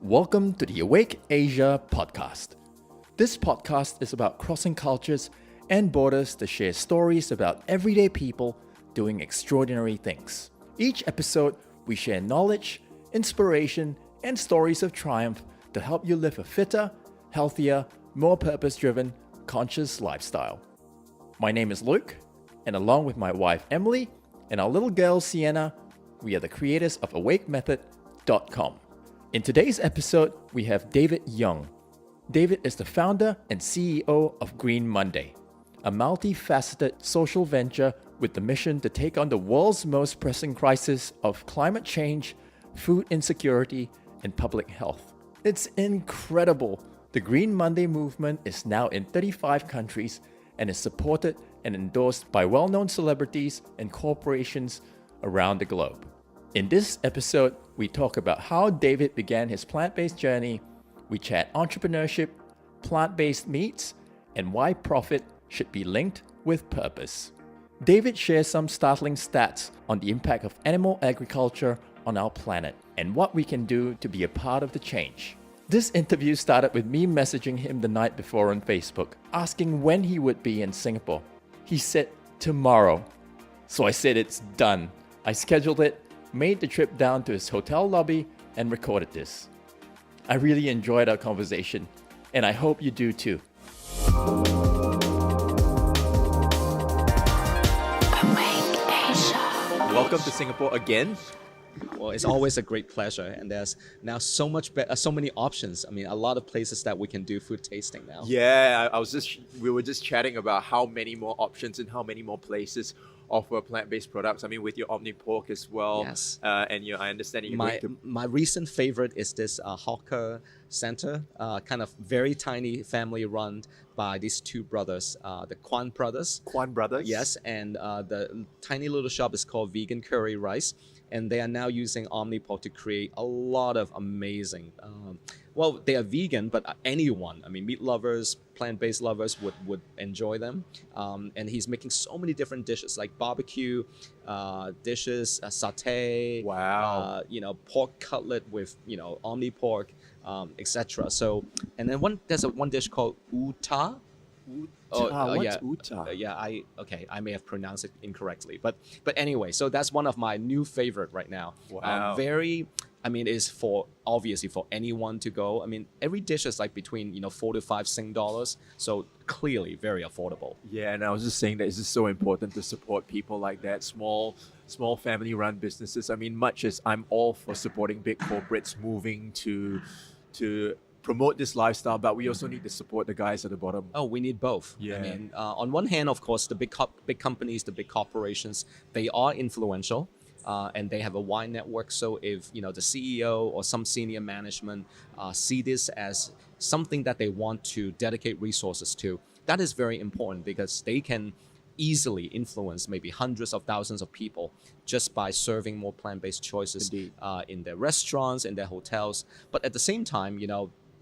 Welcome to the Awake Asia podcast. This podcast is about crossing cultures and borders to share stories about everyday people doing extraordinary things. Each episode, we share knowledge, inspiration, and stories of triumph to help you live a fitter, healthier, more purpose-driven, conscious lifestyle. My name is Luke, and along with my wife Emily and our little girl Sienna, we are the creators of awakemethod.com. In today's episode, we have David Yeung. David is the founder and CEO of Green Monday, a multifaceted social venture with the mission to take on the world's most pressing crisis of climate change, food insecurity, and public health. It's incredible. The Green Monday movement is now in 35 countries and is supported and endorsed by well-known celebrities and corporations around the globe. In this episode, we talk about how David began his plant-based journey, we chat entrepreneurship, plant-based meats, and why profit should be linked with purpose. David shares some startling stats on the impact of animal agriculture on our planet and what we can do to be a part of the change. This interview started with me messaging him the night before on Facebook, asking when he would be in Singapore. He said tomorrow. So I said it's done. I scheduled it, made the trip down to his hotel lobby, and recorded this. I really enjoyed our conversation, and I hope you do too. Awake Asia. Welcome to Singapore again. Well, it's always a great pleasure, and there's now so many options. I mean, a lot of places that we can do food tasting now. Yeah, we were just chatting about how many more options and how many more places offer plant-based products. I mean, with your Omni Pork as well. Yes. And I understand you're going to... My recent favorite is this hawker center, kind of very tiny, family run by these two brothers, the Kwan brothers. Kwan Brothers? Yes, and the tiny little shop is called Vegan Curry Rice. And they are now using Omnipod to create a lot of amazing, well, they are vegan, but anyone, I mean, meat lovers, plant-based lovers would enjoy them. And he's making so many different dishes, like barbecue dishes, satay, Wow. Pork cutlet with, Omni pork, etc. So, and then there's one dish called uta. What's Uta? I may have pronounced it incorrectly, but anyway, so that's one of my new favorite right now. Wow. Is for obviously for anyone to go. I mean, every dish is like between 4 to 5 Sing dollars, so clearly very affordable. Yeah, and I was just saying that it's just so important to support people like that, small family-run businesses. I mean, much as I'm all for supporting big corporates moving to promote this lifestyle, but we also need to support the guys at the bottom. Oh, we need both. Yeah. I mean, on one hand, of course, the big companies, the big corporations, they are influential, and they have a wide network. So if the CEO or some senior management see this as something that they want to dedicate resources to, that is very important because they can easily influence maybe hundreds of thousands of people just by serving more plant-based choices in their restaurants, in their hotels. But at the same time,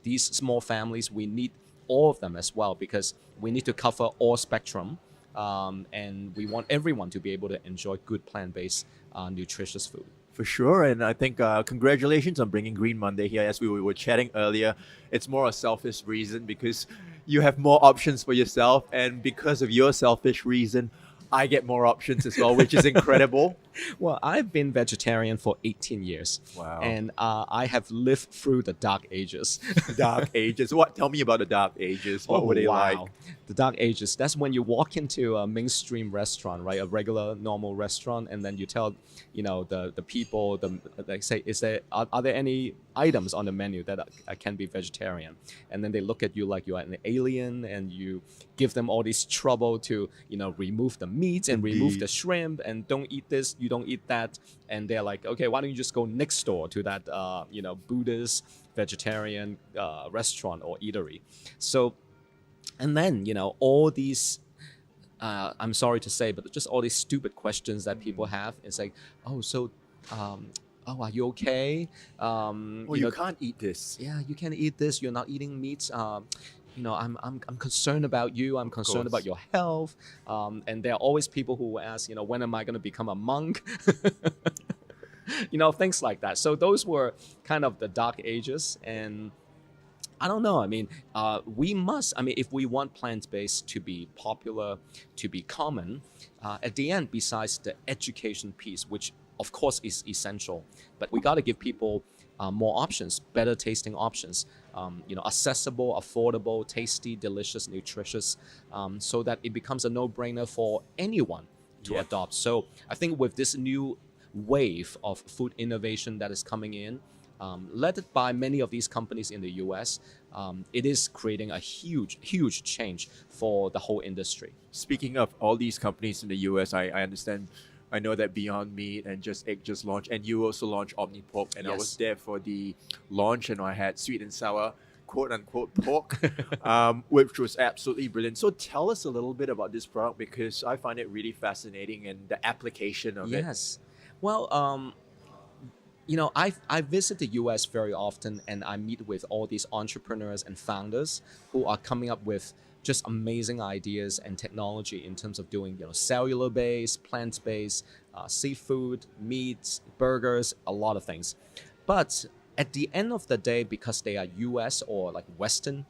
these small families, we need all of them as well because we need to cover all spectrum, and we want everyone to be able to enjoy good plant-based, nutritious food. For sure, and I think congratulations on bringing Green Monday here. As we were chatting earlier, it's more a selfish reason because you have more options for yourself, and because of your selfish reason, I get more options as well, which is incredible. Well, I've been vegetarian for 18 years. Wow. And I have lived through the dark ages. The dark ages. Tell me about the dark ages. What were they like? The dark ages. That's when you walk into a mainstream restaurant, right? A regular, normal restaurant, and then you tell, the people, they say, are there any items on the menu that can be vegetarian? And then they look at you like you are an alien, and you give them all this trouble to, remove the meat and remove the shrimp, and don't eat this, you don't eat that. And they're like, okay, why don't you just go next door to that, Buddhist vegetarian restaurant or eatery? So, and then, all these, I'm sorry to say, but just all these stupid questions that people have. It's like, are you okay? You can't eat this. Yeah, you can't eat this. You're not eating meat. I'm concerned about you. I'm concerned about your health. And there are always people who ask, when am I going to become a monk? things like that. So those were kind of the dark ages. And I don't know. I mean, we must. I mean, if we want plant-based to be popular, to be common, at the end, besides the education piece, which of course is essential, but we got to give people more options, better tasting options. Accessible, affordable, tasty, delicious, nutritious, so that it becomes a no-brainer for anyone to adopt. So I think with this new wave of food innovation that is coming in, led by many of these companies in the US, it is creating a huge change for the whole industry. Speaking of all these companies in the US, I understand. I know that Beyond Meat and Just Egg just launched, and you also launched Omni Pork, and I was Yes. there for the launch, and I had sweet and sour, quote unquote, pork, which was absolutely brilliant. So tell us a little bit about this product, because I find it really fascinating and the application of it. Yes. Well, I visit the US very often, and I meet with all these entrepreneurs and founders who are coming up with just amazing ideas and technology in terms of doing, cellular based, plant based, seafood, meats, burgers, a lot of things. But at the end of the day, because they are US or like Western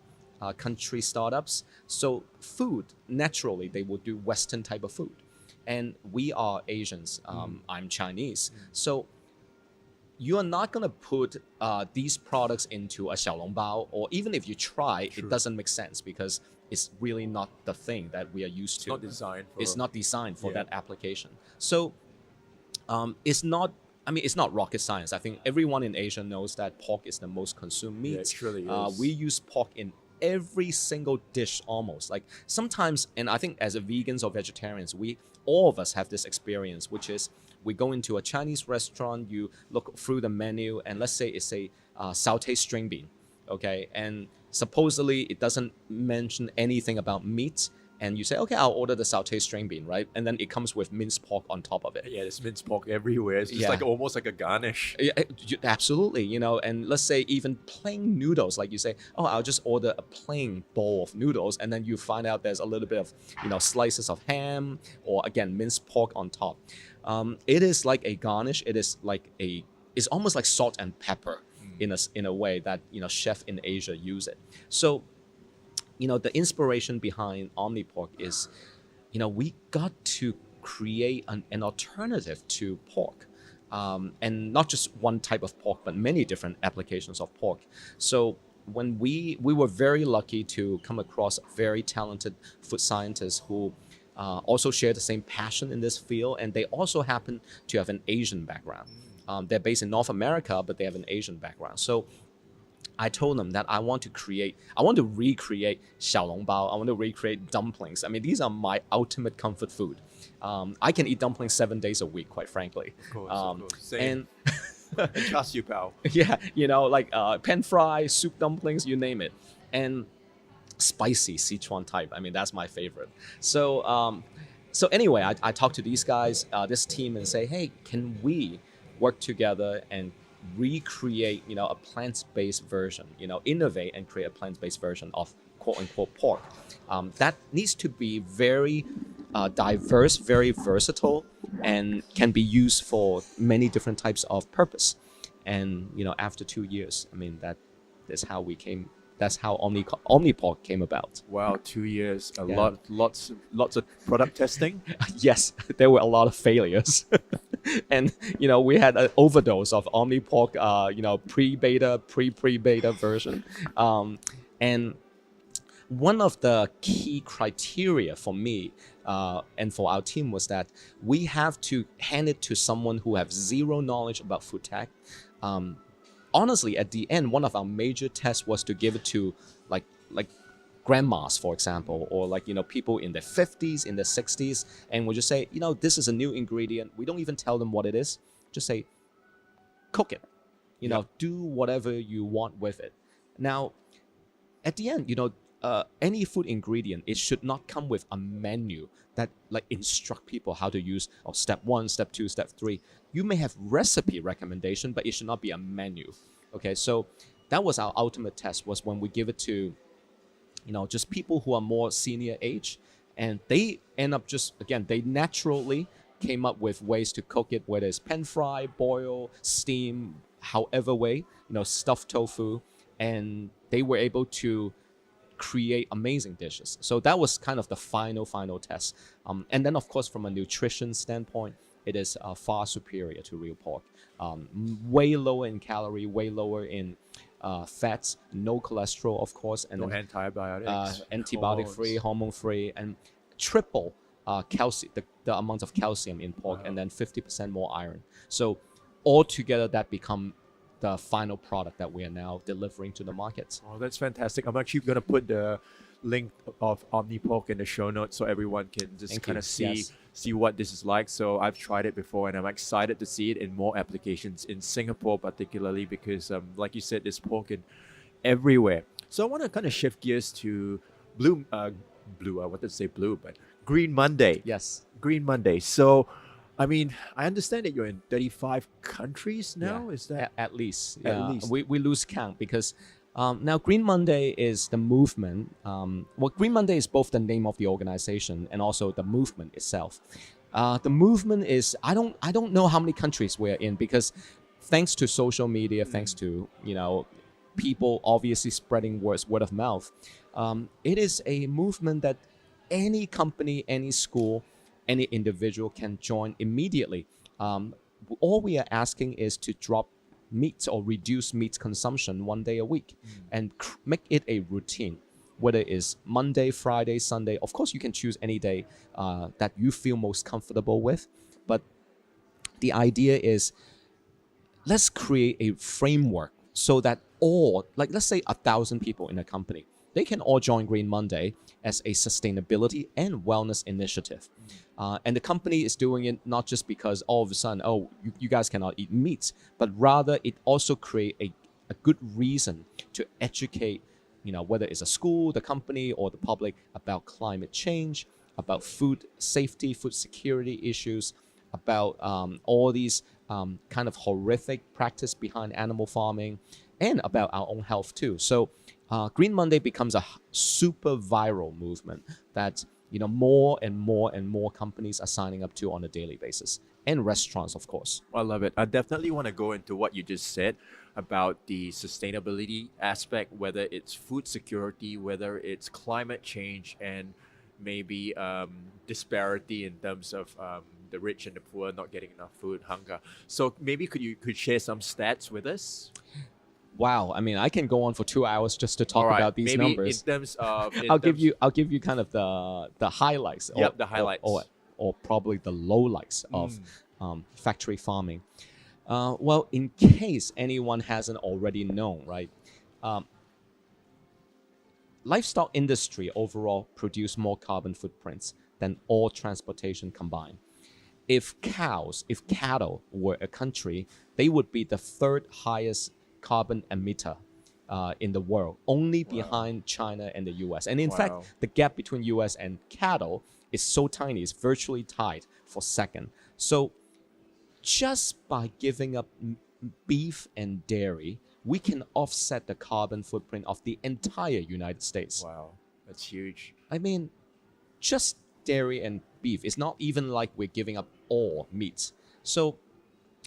country startups, so food, naturally, they will do Western type of food. And we are Asians. I'm Chinese. So you are not going to put these products into a xiaolongbao, or even if you try, it doesn't make sense because it's really not the thing that we are used to. Not designed for. It's not designed for Yeah. that application. So it's not. I mean, it's not rocket science. I think everyone in Asia knows that pork is the most consumed meat. Yeah, it surely is. We use pork in every single dish almost. Like sometimes, and I think as a vegans or vegetarians, all of us have this experience, which is we go into a Chinese restaurant, you look through the menu, and let's say it's a sauté string bean, okay? And supposedly it doesn't mention anything about meat, and you say, okay, I'll order the sauté string bean, right? And then it comes with minced pork on top of it. Yeah, there's minced pork everywhere. It's just Yeah. like almost like a garnish. Yeah, absolutely, and let's say even plain noodles, like you say, oh, I'll just order a plain bowl of noodles, and then you find out there's a little bit of, slices of ham, or again, minced pork on top. It is like a garnish. It is like it's almost like salt and pepper in a way that, chef in Asia use it. So, the inspiration behind OmniPork is, we got to create an alternative to pork. And not just one type of pork, but many different applications of pork. So when we were very lucky to come across very talented food scientists who also share the same passion in this field, and they also happen to have an Asian background. They're based in North America, but they have an Asian background. So I told them that I want to recreate xiaolongbao. I want to recreate dumplings. I mean, these are my ultimate comfort food. I can eat dumplings 7 days a week, quite frankly. Of course. Same. And And char siu bao. yeah, like pan fry, soup dumplings, you name it. And spicy Sichuan type. I mean, that's my favorite. So, so anyway, I talked to these guys, this team, and say, hey, can we work together and recreate, a plant-based version, innovate and create a plant-based version of quote-unquote pork. That needs to be very diverse, very versatile, and can be used for many different types of purpose. And, after 2 years, I mean, that's how OmniPork came about. Wow, 2 years, Yeah. lots of product testing. Yes, there were a lot of failures. And, we had an overdose of OmniPork, pre-beta, pre-beta version. And one of the key criteria for me and for our team was that we have to hand it to someone who has zero knowledge about food tech. Honestly, at the end, one of our major tests was to give it to like grandmas, for example, or people in their 50s, in their 60s, and we'll just say, this is a new ingredient. We don't even tell them what it is. Just say, cook it. Do whatever you want with it. Now, at the end, any food ingredient, it should not come with a menu that instruct people how to use step 1, step 2, step 3. You may have recipe recommendation, but it should not be a menu. Okay, so that was our ultimate test, was when we give it to just people who are more senior age, and they end up they naturally came up with ways to cook it, whether it's pan fry, boil, steam, however way, stuffed tofu, and they were able to create amazing dishes. So that was kind of the final test. And then, of course, from a nutrition standpoint, it is far superior to real pork. Way lower in calorie, way lower in fats, no cholesterol, of course, and No then, antibiotics. antibiotic-free, hormone-free, and triple calcium, the amount of calcium in pork, and then 50% more iron. So altogether, that become the final product that we are now delivering to the market. Oh, that's fantastic. I'm actually going to put the link of OmniPork in the show notes so everyone can just Thank kind you. of see Yes. see what this is like. So I've tried it before and I'm excited to see it in more applications in Singapore particularly because like you said, there's pork in everywhere. So I want to kind of shift gears to I wanted to say blue, but Green Monday. Yes. Green Monday. So I mean, I understand that you're in 35 countries now. Yeah. Is that At least? At Yeah. least. We lose count because now Green Monday is the movement. Green Monday is both the name of the organization and also the movement itself. The movement is I don't know how many countries we're in because thanks to social media, thanks to people obviously spreading word of mouth, it is a movement that any company, any school, any individual can join immediately. All we are asking is to drop meat or reduce meat consumption 1 day a week and make it a routine, whether it's Monday, Friday, Sunday. Of course, you can choose any day that you feel most comfortable with. But the idea is let's create a framework so that all, like let's say 1,000 people in a company, they can all join Green Monday as a sustainability and wellness initiative. And the company is doing it not just because all of a sudden, you guys cannot eat meat, but rather it also create a good reason to educate, whether it's a school, the company, or the public about climate change, about food safety, food security issues, about all these kind of horrific practice behind animal farming, and about our own health too. So Green Monday becomes a super viral movement that more and more companies are signing up to on a daily basis, and restaurants, of course. I love it. I definitely want to go into what you just said about the sustainability aspect, whether it's food security, whether it's climate change, and maybe disparity in terms of the rich and the poor not getting enough food, hunger. So maybe could share some stats with us? Wow, I mean, I can go on for 2 hours just to talk All right, about these maybe numbers. in terms of, I'll give you kind of the highlights. Yep, the highlights. Or probably the lowlights of factory farming. Well, in case anyone hasn't already known, right? Livestock industry overall produce more carbon footprints than all transportation combined. If cattle were a country, they would be the third highest carbon emitter in the world, only behind China and the US. And in fact, the gap between US and cattle is so tiny, it's virtually tied for second. So just by giving up beef and dairy, we can offset the carbon footprint of the entire United States. Wow, that's huge. I mean, just dairy and beef. It's not even like we're giving up all meats. So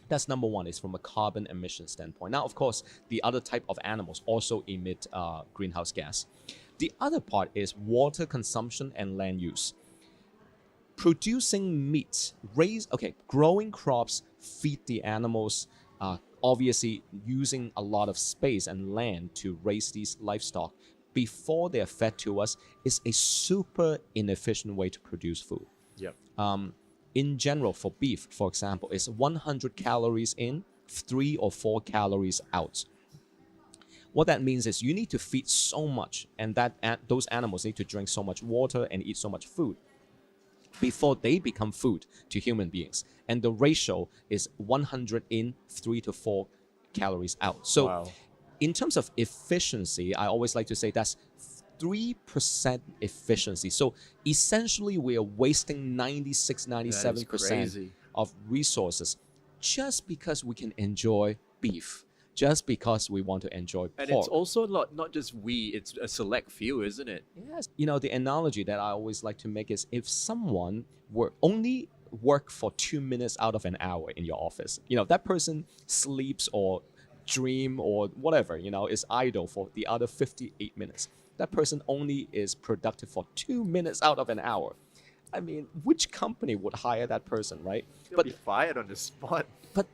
that's number one, is from a carbon emission standpoint. Now, of course, the other type of animals also emit greenhouse gas. The other part is water consumption and land use. Producing meat, growing crops, feed the animals, obviously using a lot of space and land to raise these livestock before they're fed to us is a super inefficient way to produce food. Yep. In general, for beef, for example, it's 100 calories in, 3 or 4 calories out. What that means is you need to feed so much, and those animals need to drink so much water and eat so much food before they become food to human beings. And the ratio is 100 in, 3 to 4 calories out. So in terms of efficiency, I always like to say that's 3% efficiency. So essentially, we are wasting 96, 97% of resources just because we can enjoy beef, just because we want to enjoy pork. And it's also not just it's a select few, isn't it? Yes. The analogy that I always like to make is if someone were only work for 2 minutes out of an hour in your office. That person sleeps or dream or whatever, is idle for the other 58 minutes. That person only is productive for 2 minutes out of an hour. I mean, which company would hire that person, right? They'll be fired on the spot. But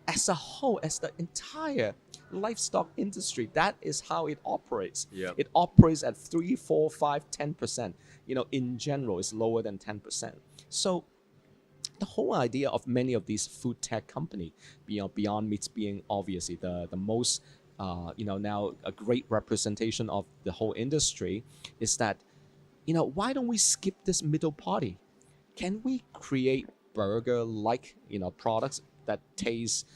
as a whole, as the entire livestock industry, that is how it operates. Yep. It operates at 3, 4, 5, 10%. In general, it's lower than 10%. So the whole idea of many of these food tech company, Beyond Meats being obviously the most, now a great representation of the whole industry, is that, why don't we skip this middle party? Can we create burger-like, products that taste,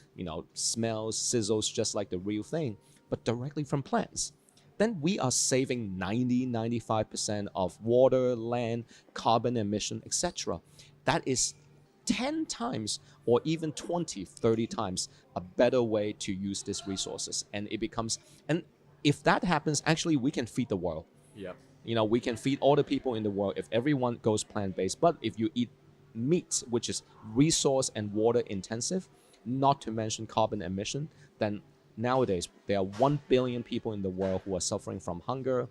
smells, sizzles just like the real thing, but directly from plants? Then we are saving 95% of water, land, carbon emission, etc. That is 10 times or even 20, 30 times a better way to use these resources. And if that happens, actually, we can feed the world. Yep. We can feed all the people in the world if everyone goes plant-based. But if you eat meat, which is resource and water intensive, not to mention carbon emission, then nowadays there are 1 billion people in the world who are suffering from hunger,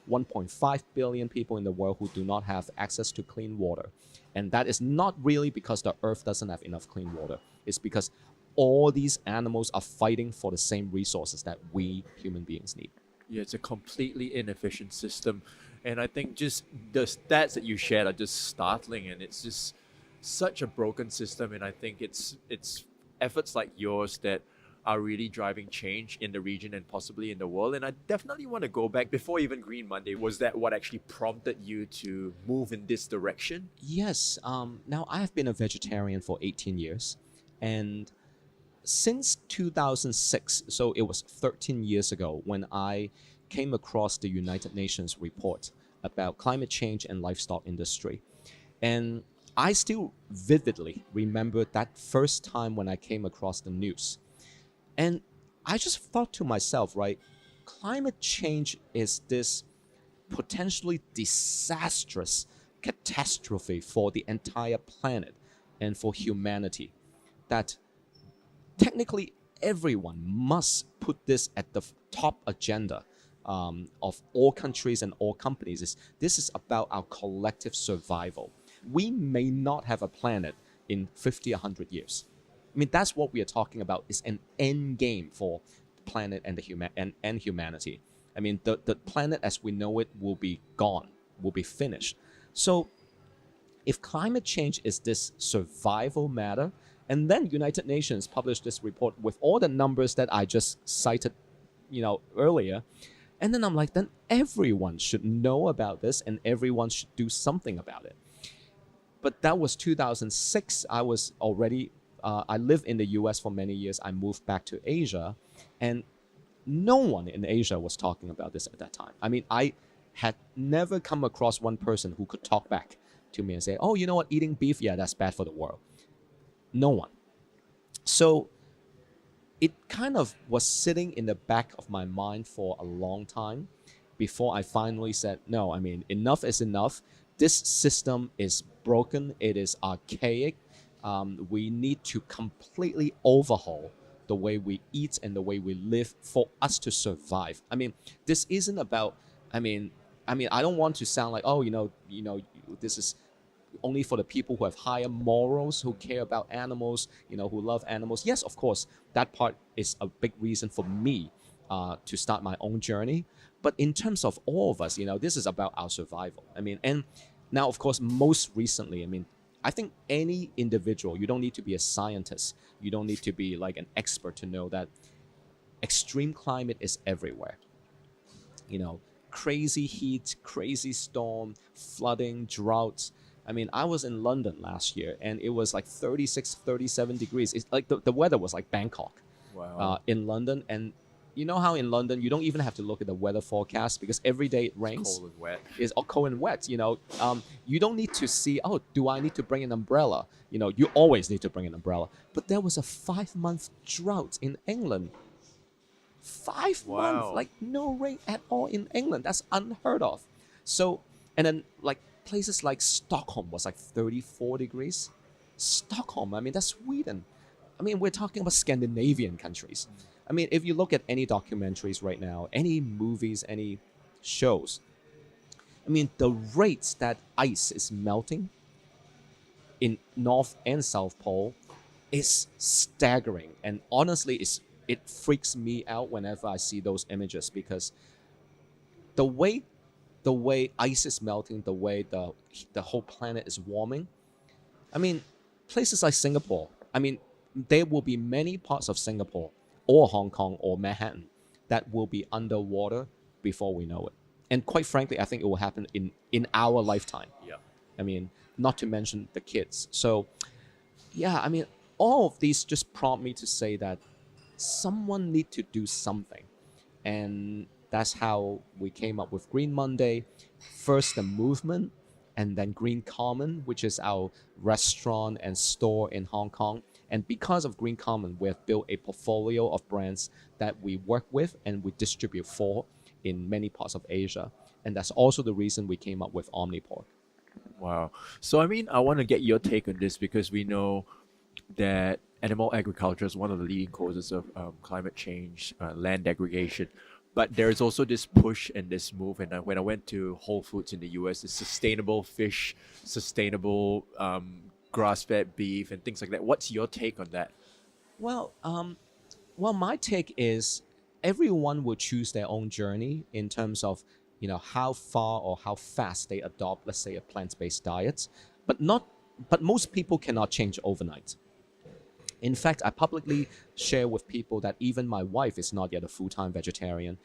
1.5 billion people in the world who do not have access to clean water. And that is not really because the earth doesn't have enough clean water. It's because all these animals are fighting for the same resources that we human beings need. Yeah, it's a completely inefficient system. And I think just the stats that you shared are just startling, and it's just such a broken system. And I think it's efforts like yours that are really driving change in the region and possibly in the world. And I definitely want to go back before even Green Monday. Was that what actually prompted you to move in this direction? Yes. Now, I have been a vegetarian for 18 years. And since 2006, so it was 13 years ago, when I came across the United Nations report about climate change and livestock industry. And I still vividly remember that first time when I came across the news. And I just thought to myself, right, climate change is this potentially disastrous catastrophe for the entire planet and for humanity, that technically everyone must put this at the top agenda of all countries and all companies. This is about our collective survival. We may not have a planet in 50, 100 years. I mean, that's what we are talking about, is an end game for the planet and and humanity. I mean, the planet as we know it will be gone, will be finished. So if climate change is this survival matter, and then United Nations published this report with all the numbers that I just cited, earlier, and then I'm like, then everyone should know about this and everyone should do something about it. But that was 2006. I was already, I lived in the US for many years. I moved back to Asia, and no one in Asia was talking about this at that time. I mean, I had never come across one person who could talk back to me and say, oh, you know what, eating beef, yeah, that's bad for the world. No one. So it kind of was sitting in the back of my mind for a long time before I finally said, no, I mean, enough is enough. This system is broken. It is archaic. We need to completely overhaul the way we eat and the way we live for us to survive. I mean, this isn't about, I mean, I don't want to sound like, oh, this is only for the people who have higher morals, who care about animals, who love animals. Yes, of course, that part is a big reason for me to start my own journey. But in terms of all of us, this is about our survival. I mean, and now, of course, most recently, I think any individual, you don't need to be a scientist. You don't need to be like an expert to know that extreme climate is everywhere. Crazy heat, crazy storm, flooding, droughts. I was in London last year, and it was like 36, 37 degrees. It's like the weather was like Bangkok. Wow. In London. And you know how in London, you don't even have to look at the weather forecast because every day it rains. Cold and wet. It's all cold and wet. You don't need to see, oh, do I need to bring an umbrella? You always need to bring an umbrella. But there was a 5-month drought in England. 5 months, like no rain at all in England. That's unheard of. So, and then like places like Stockholm was like 34 degrees. Stockholm, I mean, that's Sweden. I mean, we're talking about Scandinavian countries. I mean, if you look at any documentaries right now, any movies, any shows, I mean, the rates that ice is melting in North and South Pole is staggering. And honestly, it freaks me out whenever I see those images, because the way ice is melting, the way the whole planet is warming. I mean, places like Singapore. I mean, there will be many parts of Singapore or Hong Kong or Manhattan that will be underwater before we know it. And quite frankly, I think it will happen in our lifetime. Yeah. I mean, not to mention the kids. So, yeah, I mean, all of these just prompt me to say that someone need to do something. And that's how we came up with Green Monday. First, the movement, and then Green Common, which is our restaurant and store in Hong Kong. And because of Green Common, we have built a portfolio of brands that we work with and we distribute for in many parts of Asia. And that's also the reason we came up with Omniport. Wow. So, I mean, I want to get your take on this because we know that animal agriculture is one of the leading causes of climate change, land degradation. But there is also this push and this move. And when I went to Whole Foods in the US, it's sustainable fish, sustainable grass-fed beef, and things like that. What's your take on that? Well, my take is everyone will choose their own journey in terms of, you know, how far or how fast they adopt, let's say, a plant-based diet. But most people cannot change overnight. In fact, I publicly share with people that even my wife is not yet a full-time vegetarian.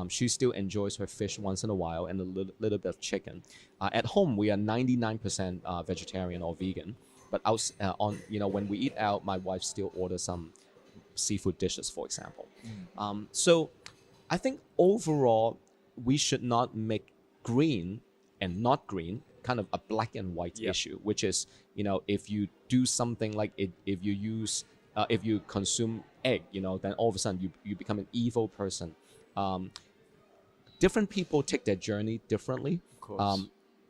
She still enjoys her fish once in a while and a little bit of chicken. At home, we are 99% vegetarian or vegan. But when we eat out, my wife still orders some seafood dishes, for example. So I think overall, we should not make green and not green kind of a black and white issue, which is, you know, if you do something like if you consume egg, you know, then all of a sudden you become an evil person. Different people take their journey differently. Of course.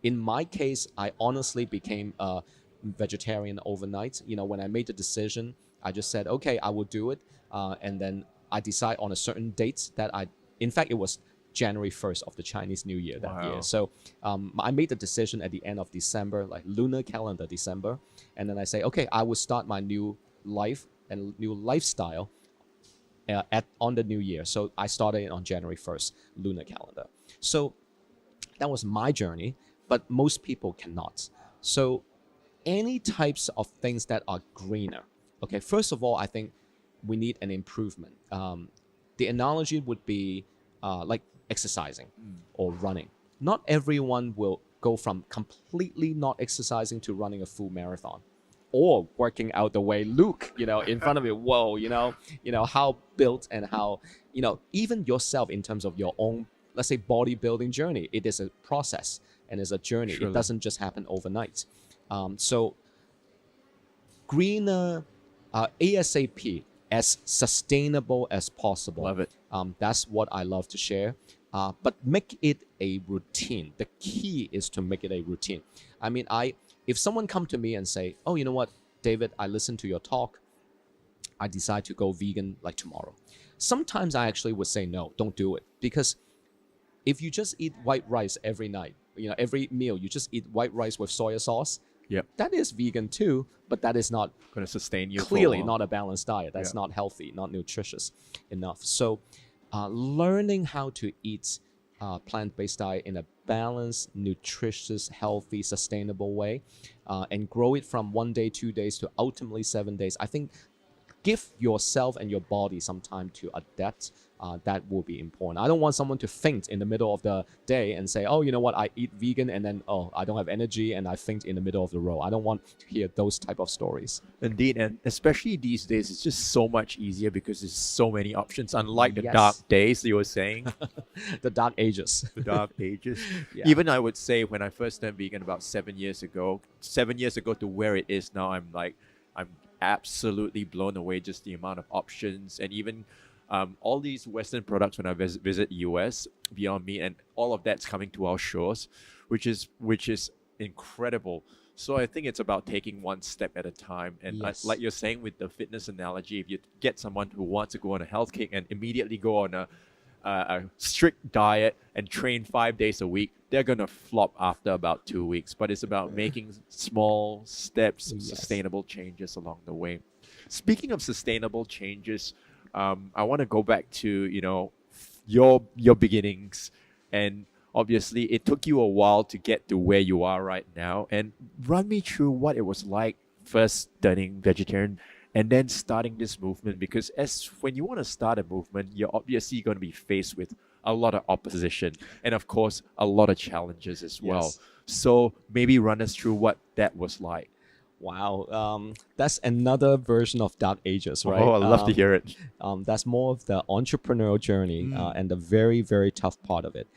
In my case, I honestly became a vegetarian overnight. You know, when I made the decision, I just said, okay, I will do it. And then I decide on a certain date in fact, it was January 1st of the Chinese New Year that year. So I made the decision at the end of December, like lunar calendar December. And then I say, okay, I will start my new life and new lifestyle on the new year. So I started it on January 1st, lunar calendar. So that was my journey, but most people cannot. So any types of things that are greener. Okay, first of all, I think we need an improvement. The analogy would be like exercising or running. Not everyone will go from completely not exercising to running a full marathon, or working out the way Luke, you know, in front of you. Whoa, you know how built and how, you know, even yourself in terms of your own, let's say, bodybuilding journey. It is a process and is a journey. Surely. It doesn't just happen overnight. So greener, ASAP, as sustainable as possible. Love it. That's what I love to share. But make it a routine. The key is to make it a routine. I mean, if someone come to me and say, oh, you know what, David, I listened to your talk. I decide to go vegan like tomorrow. Sometimes I actually would say, no, don't do it. Because if you just eat white rice every night, you know, every meal, you just eat white rice with soy sauce, Yep. that is vegan too, but that is not Going to sustain you. clearly for a while. not a balanced diet. That's Yeah. not healthy, not nutritious enough. So learning how to eat plant-based diet in a balanced, nutritious, healthy, sustainable way, and grow it from 1 day, 2 days to ultimately 7 days. I think give yourself and your body some time to adapt. That will be important. I don't want someone to faint in the middle of the day and say, oh, you know what, I eat vegan and then, oh, I don't have energy and I faint in the middle of the road. I don't want to hear those type of stories. Indeed, and especially these days, it's just so much easier because there's so many options. Unlike the Yes. dark days you were saying, The dark ages. the dark ages. Yeah. Even I would say when I first turned vegan about 7 years ago to where it is now, I'm absolutely blown away just the amount of options, and even all these Western products when I visit US, Beyond Meat, and all of that's coming to our shores, which is incredible. So I think it's about taking one step at a time. And Yes. like you're saying with the fitness analogy, if you get someone who wants to go on a health kick and immediately go on a strict diet and train 5 days a week, they're gonna flop after about 2 weeks. But it's about making small steps, Yes. sustainable changes along the way. Speaking of sustainable changes, I want to go back to your beginnings, and obviously it took you a while to get to where you are right now. And run me through what it was like first turning vegetarian and then starting this movement, because as when you want to start a movement, you're obviously going to be faced with a lot of opposition and of course a lot of challenges as well. Yes. So maybe run us through what that was like. Wow, that's another version of Dark Ages, right? Oh, I love to hear it. That's more of the entrepreneurial journey and the very, very tough part of it.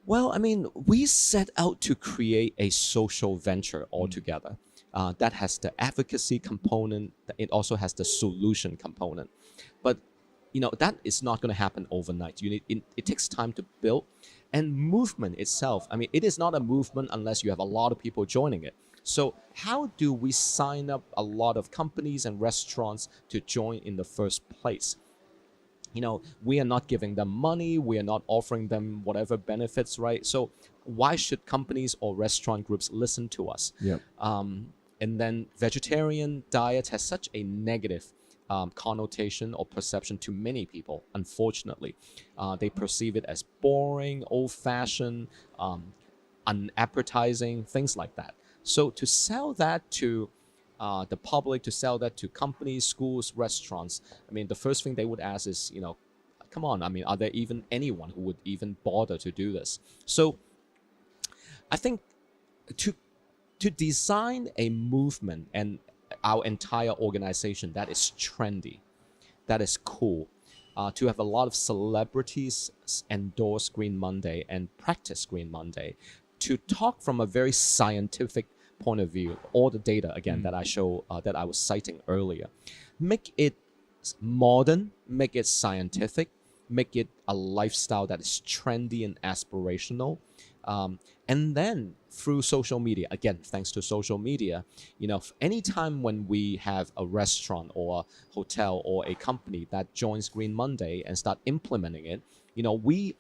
Well, I mean, we set out to create a social venture altogether that has the advocacy component. It also has the solution component. But that is not going to happen overnight. It takes time to build. And movement itself, I mean, it is not a movement unless you have a lot of people joining it. So how do we sign up a lot of companies and restaurants to join in the first place? We are not giving them money. We are not offering them whatever benefits, right? So why should companies or restaurant groups listen to us? Yep. And then vegetarian diet has such a negative connotation or perception to many people, unfortunately. They perceive it as boring, old-fashioned, unappetizing, things like that. So to sell that to the public, to sell that to companies, schools, restaurants, I mean, the first thing they would ask is, come on, I mean, are there even anyone who would even bother to do this? So I think to design a movement and our entire organization that is trendy, that is cool, to have a lot of celebrities endorse Green Monday and practice Green Monday, to talk from a very scientific point of view, all the data again that I was citing earlier, make it modern, make it scientific, make it a lifestyle that is trendy and aspirational, and then through social media, again thanks to social media, anytime when we have a restaurant or a hotel or a company that joins Green Monday and start implementing it, we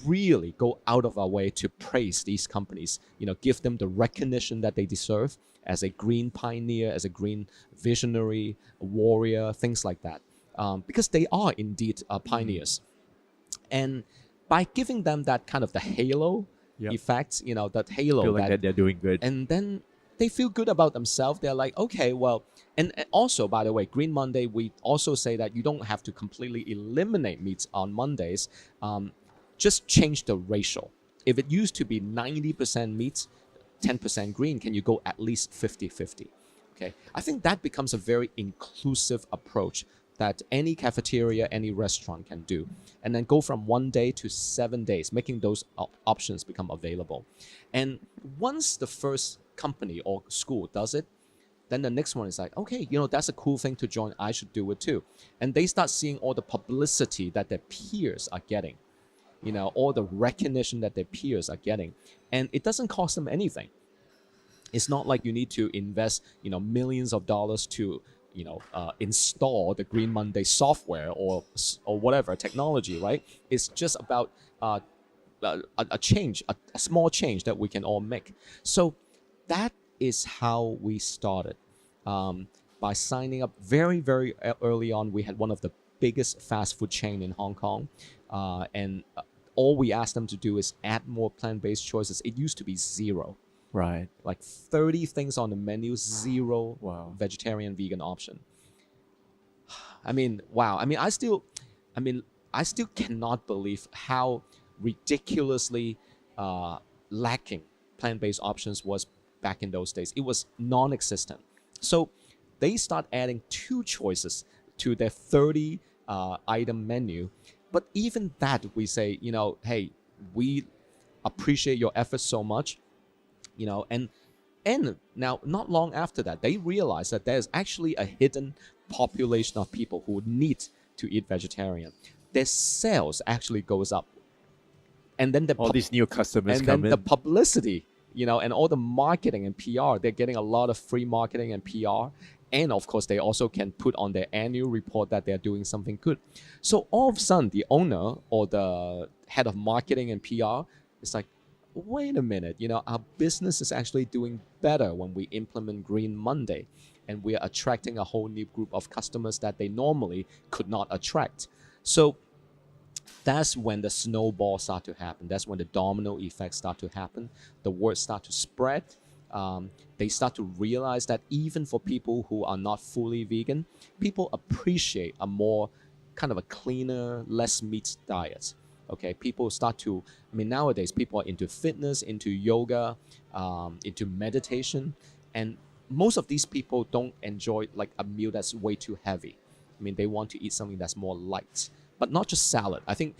really go out of our way to praise these companies, give them the recognition that they deserve as a green pioneer, as a green visionary, a warrior, things like that, because they are indeed pioneers. And by giving them that kind of the halo effect, that halo, Feeling that they're doing good. and then they feel good about themselves. They're like, okay, well, and also, by the way, Green Monday, we also say that you don't have to completely eliminate meats on Mondays. Just change the ratio. If it used to be 90% meat, 10% green, can you go at least 50-50? Okay, I think that becomes a very inclusive approach that any cafeteria, any restaurant can do. And then go from 1 day to 7 days, making those options become available. And once the first company or school does it, then the next one is like, okay, that's a cool thing to join. I should do it too. And they start seeing all the publicity that their peers are getting, all the recognition that their peers are getting. And it doesn't cost them anything. It's not like you need to invest, millions of dollars to, install the Green Monday software or whatever technology, right? It's just about a change, a small change that we can all make. So that is how we started. By signing up very, very early on, we had one of the biggest fast food chain in Hong Kong. And all we asked them to do is add more plant-based choices. It used to be zero. Right. Like 30 things on the menu, zero Wow. vegetarian, vegan option. I mean, wow. I mean, I still cannot believe how ridiculously lacking plant-based options was back in those days. It was non-existent. So they start adding 2 choices to their 30 item menu. But even that, we say, hey, we appreciate your efforts so much, and now not long after that, they realized that there's actually a hidden population of people who need to eat vegetarian. Their sales actually goes up. And then All these new customers and come then in. the publicity and all the marketing and PR, they're getting a lot of free marketing and PR. And of course, they also can put on their annual report that they're doing something good. So all of a sudden, the owner or the head of marketing and PR is like, wait a minute, our business is actually doing better when we implement Green Monday. And we are attracting a whole new group of customers that they normally could not attract. So that's when the snowball start to happen. That's when the domino effects start to happen. The word start to spread. They start to realize that even for people who are not fully vegan, people appreciate a more kind of a cleaner, less meat diet. Okay, people start to, nowadays people are into fitness, into yoga, into meditation, and most of these people don't enjoy like a meal that's way too heavy. They want to eat something that's more light, but not just salad. I think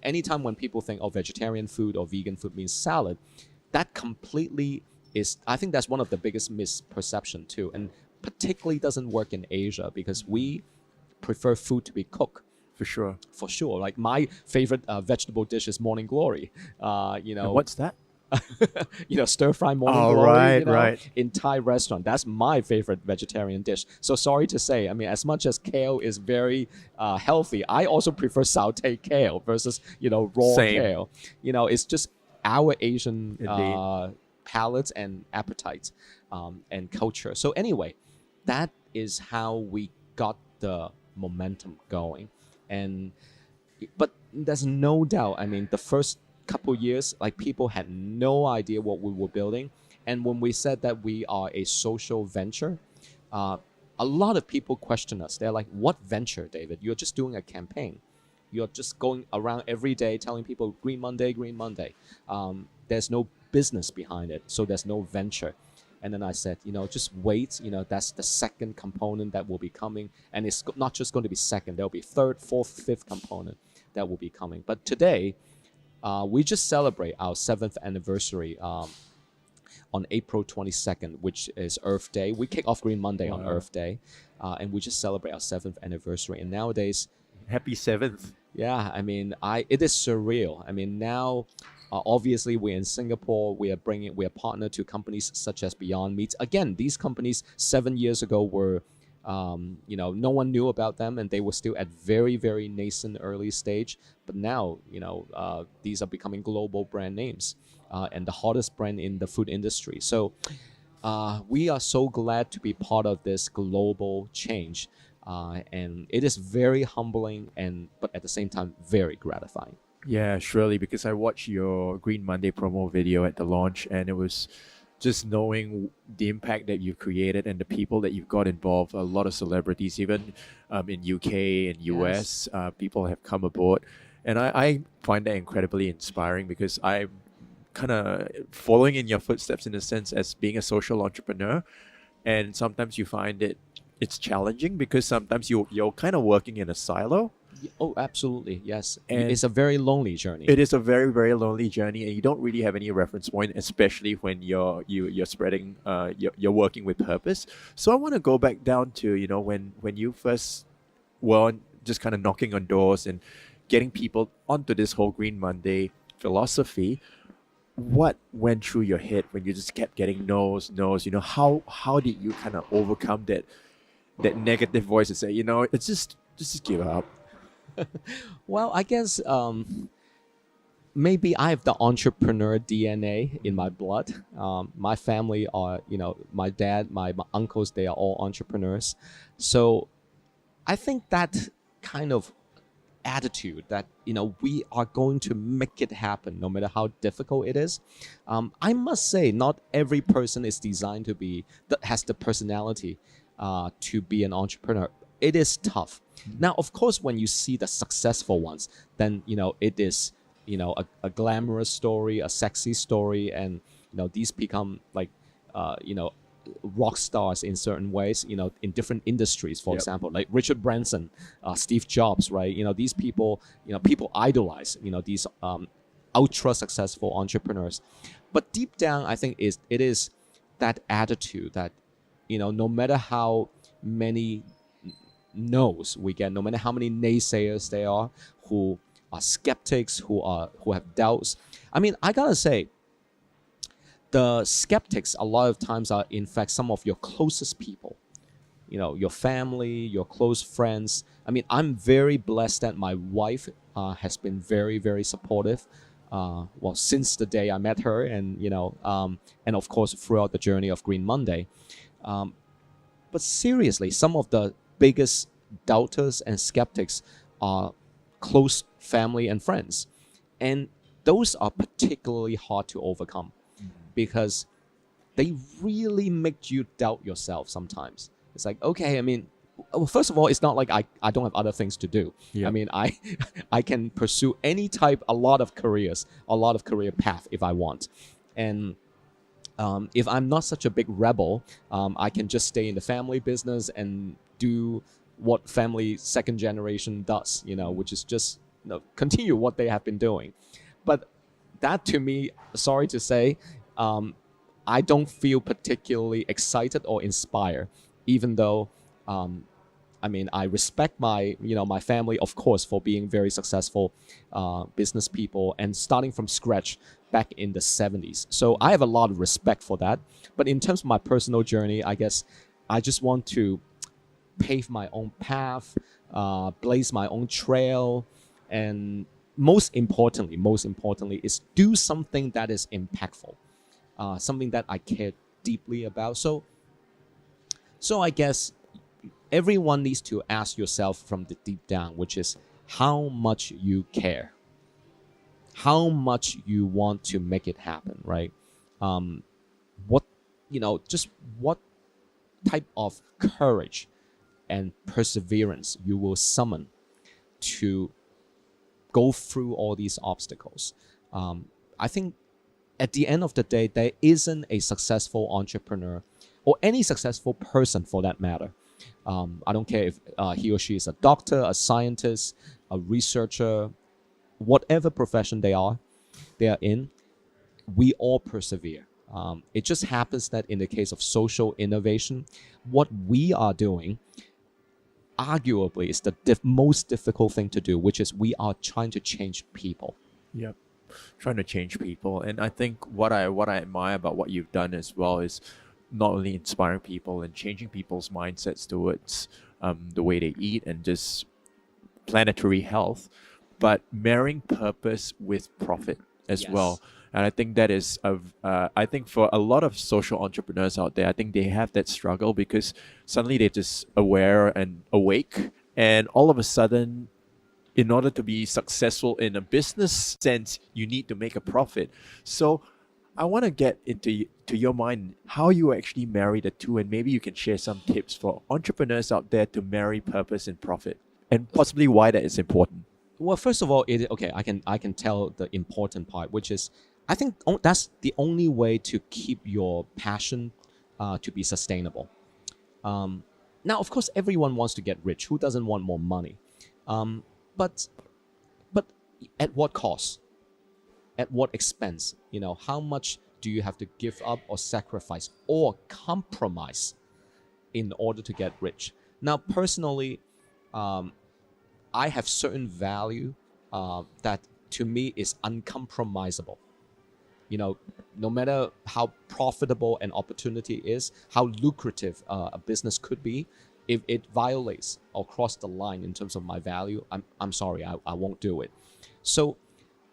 anytime when people think, oh, vegetarian food or vegan food means salad, that completely is, I think that's one of the biggest misperception too, and particularly doesn't work in Asia because we prefer food to be cooked. For sure. Like my favorite vegetable dish is morning glory. And what's that? Stir fry morning glory. Right. In Thai restaurant, that's my favorite vegetarian dish. So sorry to say, as much as kale is very healthy, I also prefer sauteed kale versus raw Same. kale. It's just our Asian palates and appetites and culture. So anyway, that is how we got the momentum going. But there's no doubt, the first couple years, like people had no idea what we were building. And when we said that we are a social venture, a lot of people question us. They're like, what venture, David? You're just doing a campaign. You're just going around every day telling people Green Monday, Green Monday. There's no business behind it, so there's no venture. And then I said, just wait. That's the second component that will be coming. And it's not just going to be second. There'll be third, fourth, fifth component that will be coming. But today, we just celebrate our 7th anniversary on April 22nd, which is Earth Day. We kick off Green Monday on Earth Day. And we just celebrate our 7th anniversary. And nowadays... Happy 7th. Yeah, it is surreal. Now... obviously, we're in Singapore. We are partnered to companies such as Beyond Meat. Again, these companies 7 years ago were, no one knew about them, and they were still at very, very nascent early stage. But now, these are becoming global brand names and the hottest brand in the food industry. So we are so glad to be part of this global change, and it is very humbling but at the same time very gratifying. Yeah, surely, because I watched your Green Monday promo video at the launch, and it was just knowing the impact that you've created and the people that you've got involved. A lot of celebrities, even in UK and US, people have come aboard. And I find that incredibly inspiring because I'm kind of following in your footsteps in a sense as being a social entrepreneur. And sometimes you find it's challenging because sometimes you're kind of working in a silo. Oh, absolutely. Yes. And it's a very lonely journey. It is a very, very lonely journey, and you don't really have any reference point, especially when you're spreading, you're working with purpose. So I want to go back down to, when you first were just kind of knocking on doors and getting people onto this whole Green Monday philosophy. What went through your head when you just kept getting no's? How did you kind of overcome that negative voice and say, it's just give up? Well, I guess maybe I have the entrepreneur DNA in my blood. My family are, my dad, my uncles, they are all entrepreneurs. So I think that kind of attitude that, we are going to make it happen no matter how difficult it is. I must say, not every person is designed that has the personality to be an entrepreneur. It is tough. Now, of course, when you see the successful ones, then, it is, a glamorous story, a sexy story. And, these become like, rock stars in certain ways, in different industries, for example, like Richard Branson, Steve Jobs, right? These people, people idolize, these ultra successful entrepreneurs. But deep down, I think it is that attitude that, no matter how many no's we get, no matter how many naysayers there are who are skeptics, who have doubts. I gotta say, the skeptics a lot of times are in fact some of your closest people, your family, your close friends. I mean, I'm very blessed that my wife has been very, very supportive. Well, since the day I met her, and of course throughout the journey of Green Monday. But seriously, some of the biggest doubters and skeptics are close family and friends, and those are particularly hard to overcome because they really make you doubt yourself sometimes. It's like, okay, I mean, well, first of all, it's not like I don't have other things to do. Yeah. I mean, I can pursue a lot of career path if I want. And if I'm not such a big rebel, I can just stay in the family business and do what family second generation does, which is just continue what they have been doing. But that to me, sorry to say, I don't feel particularly excited or inspired, even though, I mean, I respect my family, of course, for being very successful business people and starting from scratch back in the 70s. So I have a lot of respect for that. But in terms of my personal journey, I guess I just want to pave my own path, blaze my own trail, and most importantly is do something that is impactful, something that I care deeply about. So I guess everyone needs to ask yourself from the deep down, which is how much you care, how much you want to make it happen, right? What just what type of courage and perseverance you will summon to go through all these obstacles. I think at the end of the day, there isn't a successful entrepreneur or any successful person for that matter. I don't care if he or she is a doctor, a scientist, a researcher, whatever profession they are in, we all persevere. It just happens that in the case of social innovation, what we are doing arguably is the most difficult thing to do, which is we are trying to change people. Yep. Trying to change people. And I think what I admire about what you've done as well is not only inspiring people and changing people's mindsets towards the way they eat and just planetary health, but marrying purpose with profit as Yes. well. And I think that is I think for a lot of social entrepreneurs out there, I think they have that struggle because suddenly they're just aware and awake, and all of a sudden, in order to be successful in a business sense, you need to make a profit. So I want to get into to your mind how you actually marry the two, and maybe you can share some tips for entrepreneurs out there to marry purpose and profit, and possibly why that is important. Well, first of all, I can tell the important part, which is I think that's the only way to keep your passion to be sustainable. Now, of course, everyone wants to get rich. Who doesn't want more money? But at what cost? At what expense? How much do you have to give up or sacrifice or compromise in order to get rich? Now, personally, I have certain value that to me is uncompromisable. No matter how profitable an opportunity is, how lucrative a business could be, if it violates or crosses the line in terms of my value, I'm sorry, I won't do it. So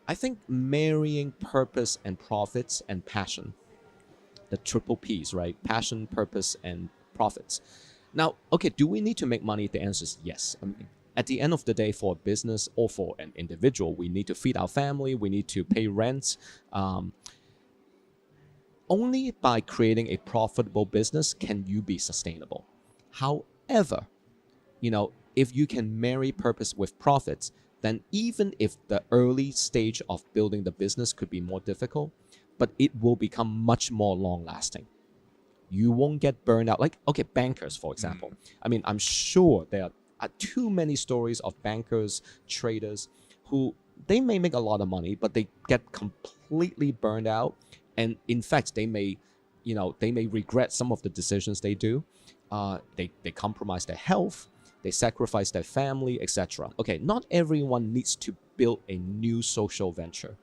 I think marrying purpose and profits and passion, the triple P's, right? Passion, purpose, and profits. Now, okay, do we need to make money? The answer is yes. At the end of the day, for a business or for an individual, we need to feed our family, we need to pay rent. Only by creating a profitable business can you be sustainable. However, if you can marry purpose with profits, then even if the early stage of building the business could be more difficult, but it will become much more long lasting. You won't get burned out. Like, okay, bankers, for example. I mean, I'm sure there are too many stories of bankers, traders, who they may make a lot of money, but they get completely burned out. And in fact, they may regret some of the decisions they do. They compromise their health, they sacrifice their family, etc. Okay, not everyone needs to build a new social venture.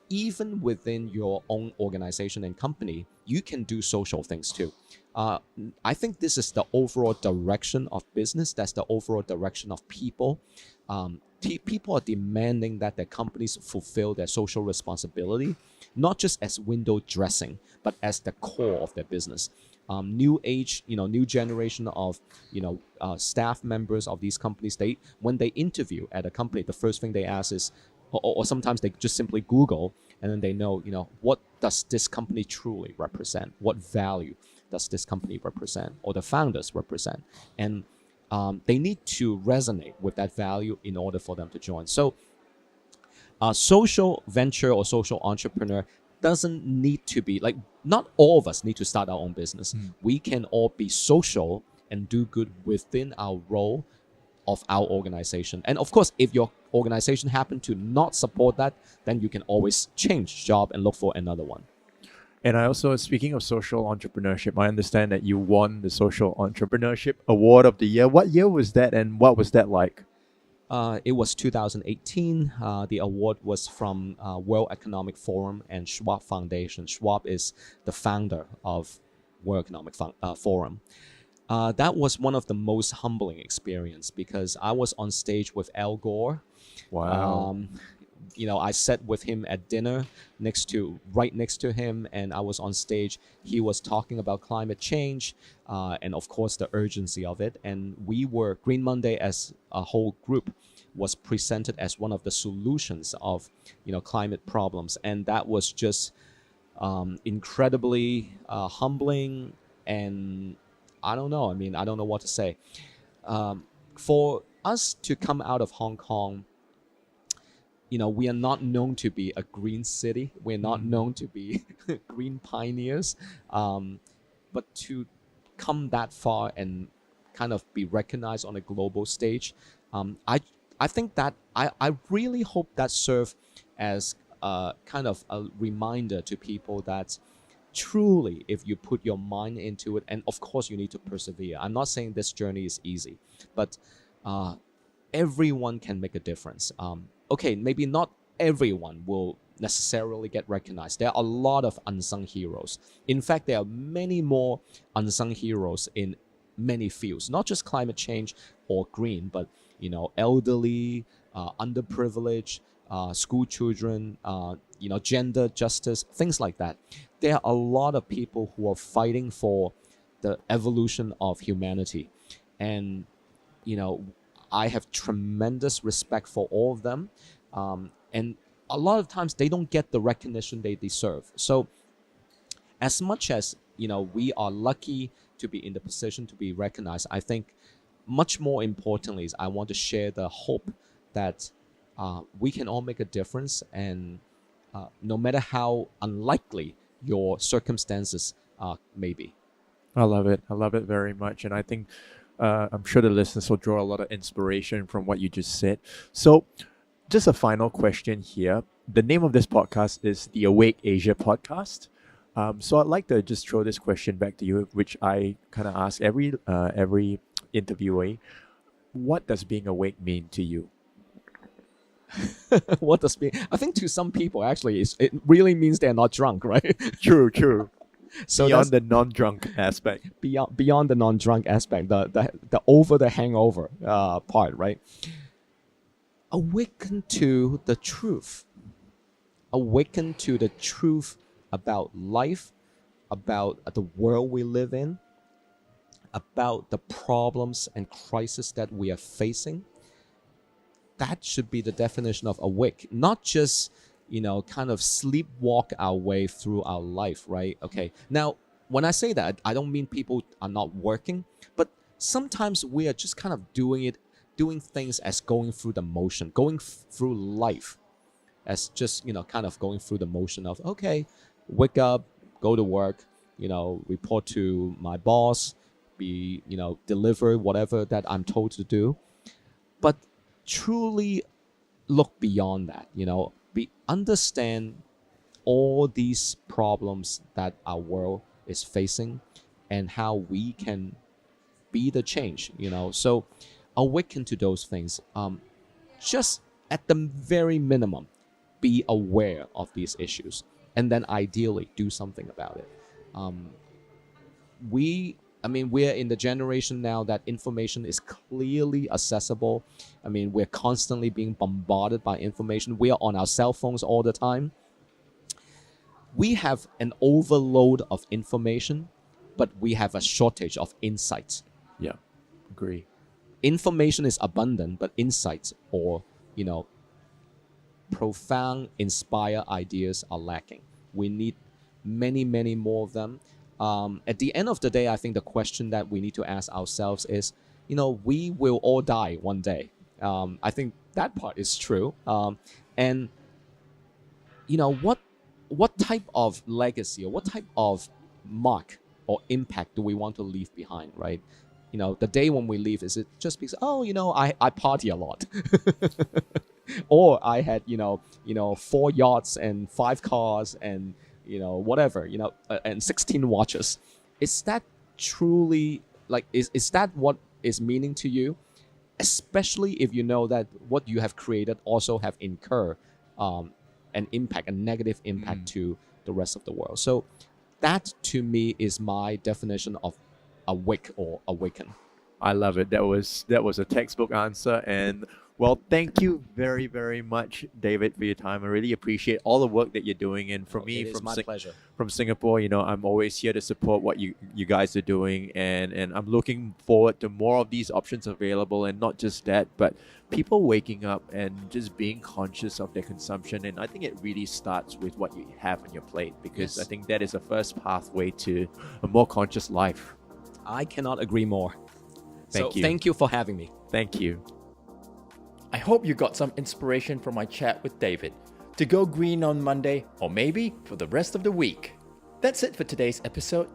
even within your own organization and company, you can do social things too. Uh, I think this is the overall direction of business. That's the overall direction of people. People are demanding that their companies fulfill their social responsibility, not just as window dressing, but as the core of their business. New age, new generation of, staff members of these companies, when they interview at a company, the first thing they ask is, or sometimes they just simply Google, and then they know, what does this company truly represent? What value does this company represent, or the founders represent? And they need to resonate with that value in order for them to join. So social venture or social entrepreneur doesn't need to be like, not all of us need to start our own business. We can all be social and do good within our role of our organization. And of course, if your organization happen to not support that, then you can always change job and look for another one. And I also, speaking of social entrepreneurship, I understand that you won the Social Entrepreneurship Award of the Year. What year was that, and what was that like? It was 2018. The award was from World Economic Forum and Schwab Foundation. Schwab is the founder of World Economic Forum. That was one of the most humbling experience because I was on stage with Al Gore. Wow. I sat with him at dinner right next to him, and I was on stage. He was talking about climate change, and of course the urgency of it. And Green Monday as a whole group was presented as one of the solutions of, climate problems. And that was just incredibly humbling. And I don't know. I don't know what to say. For us to come out of Hong Kong, we are not known to be a green city. We're not known to be green pioneers. But to come that far and kind of be recognized on a global stage, I think that I really hope that serve as kind of a reminder to people that truly, if you put your mind into it, and of course you need to persevere. I'm not saying this journey is easy, but everyone can make a difference. Okay, maybe not everyone will necessarily get recognized. There are a lot of unsung heroes. In fact, there are many more unsung heroes in many fields, not just climate change or green, but elderly, underprivileged, school children, gender justice, things like that. There are a lot of people who are fighting for the evolution of humanity, and I have tremendous respect for all of them, and a lot of times they don't get the recognition they deserve. So as much as we are lucky to be in the position to be recognized, I think much more importantly is I want to share the hope that we can all make a difference, and no matter how unlikely your circumstances may be. I love it. I love it very much. And I think I'm sure the listeners will draw a lot of inspiration from what you just said. So just a final question here. The name of this podcast is the Awake Asia podcast. So I'd like to just throw this question back to you, which I kind of ask every interviewee. What does being awake mean to you? What does being? I think to some people actually it really means they're not drunk, right? True. So beyond the non-drunk aspect. Beyond the non-drunk aspect, the over the hangover part, right? Awaken to the truth. Awaken to the truth about life, about the world we live in, about the problems and crises that we are facing. That should be the definition of awake, not just kind of sleepwalk our way through our life, right? Okay. Now, when I say that, I don't mean people are not working, but sometimes we are just kind of doing things as going through the motion, going through life as just, kind of going through the motion of, okay, wake up, go to work, report to my boss, deliver whatever that I'm told to do. But truly look beyond that, understand all these problems that our world is facing and how we can be the change, So awaken to those things. Just at the very minimum, be aware of these issues, and then ideally do something about it. We're in the generation now that information is clearly accessible. We're constantly being bombarded by information. We are on our cell phones all the time. We have an overload of information, but we have a shortage of insights. Yeah, agree. Information is abundant, but insights or, profound, inspire ideas are lacking. We need many, many more of them. At the end of the day, I think the question that we need to ask ourselves is, we will all die one day. I think that part is true. And what type of legacy or what type of mark or impact do we want to leave behind, right? The day when we leave, is it just because, I party a lot, or I had 4 yachts and 5 cars and whatever, and 16 watches? Is that truly is that what is meaning to you? Especially if you know that what you have created also have incurred an impact, a negative impact to the rest of the world. So that to me is my definition of awake or awaken. I love it. That was a textbook answer. And well, thank you very, very much, David, for your time. I really appreciate all the work that you're doing. And for me, it is my pleasure. From Singapore, I'm always here to support what you guys are doing. And I'm looking forward to more of these options available. And not just that, but people waking up and just being conscious of their consumption. And I think it really starts with what you have on your plate, because I think that is the first pathway to a more conscious life. I cannot agree more. Thank you. Thank you for having me. Thank you. I hope you got some inspiration from my chat with David to go green on Monday, or maybe for the rest of the week. That's it for today's episode.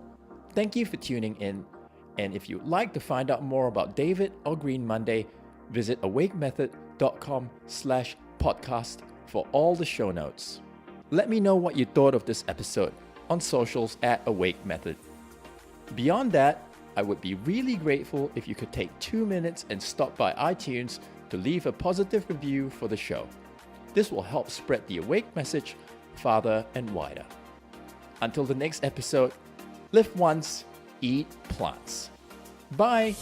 Thank you for tuning in. And if you'd like to find out more about David or Green Monday, visit awakemethod.com/podcast for all the show notes. Let me know what you thought of this episode on socials @awakemethod. Beyond that, I would be really grateful if you could take 2 minutes and stop by iTunes to leave a positive review for the show. This will help spread the awake message farther and wider. Until the next episode, live once, eat plants. Bye!